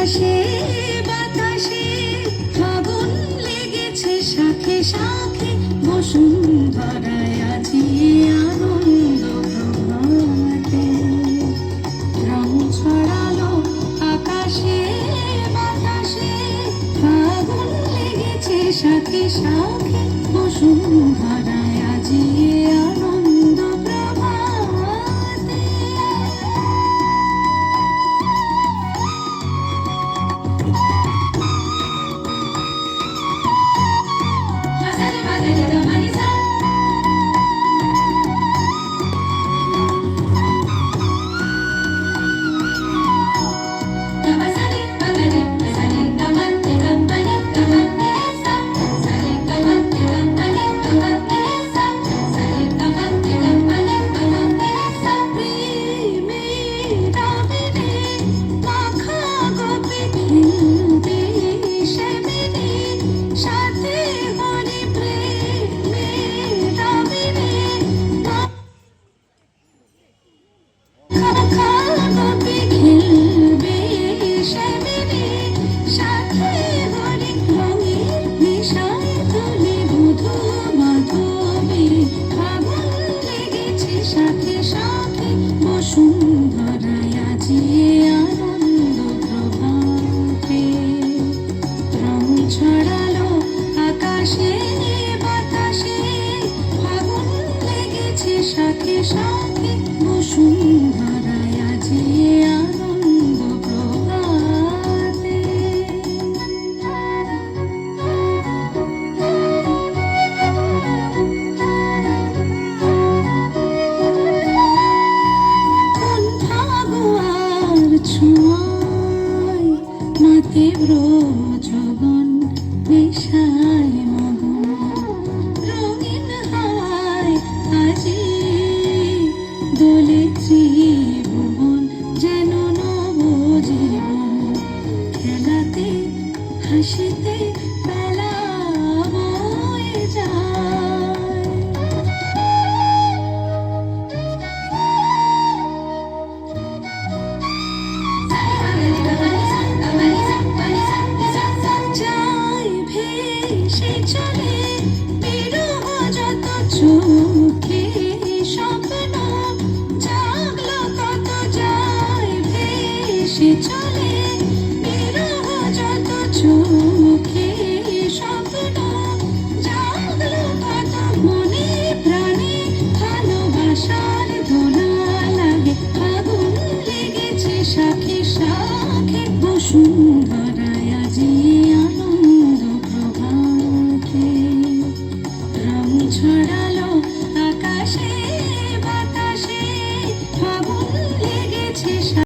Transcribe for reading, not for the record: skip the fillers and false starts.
আকাশে বাতাসে ফাগুন লেগেছে শাখে শাখে বসুন্ধরায় আজি আনন্দ প্রভাতে রং ছড়ালো আকাশে বাতাসে ফাগুন লেগেছে শাখে শাখে বসুন্ধরায় আজি আনন্দ প্রভাতে বসুন্ধরায় আজি আনন্দ প্রভাতে রং ছড়ালো আকাশে বাতাসে ফাগুন লেগেছে শাখে শাখে বসুন্ধরায় আজি আনন্দ প্রভাতে ছোঁয়ায় মাতে ব্রজগণ নেশায় মগন রঙিন হাওয়ায় আজি দোলে ত্রিভুবন যেন নবজীবন খেলাতে হাসিতে বেলা বয়ে যায় চলে বিরহ যত চোখে স্বপ্ন জাগলো কত যায় ভেসে চলে বিরহ যত চোখে স্বপ্ন জাগলো কত মনে প্রাণে ভালোবাসার দোলা লাগে আগুন লেগেছে শাখে শাখে বসুন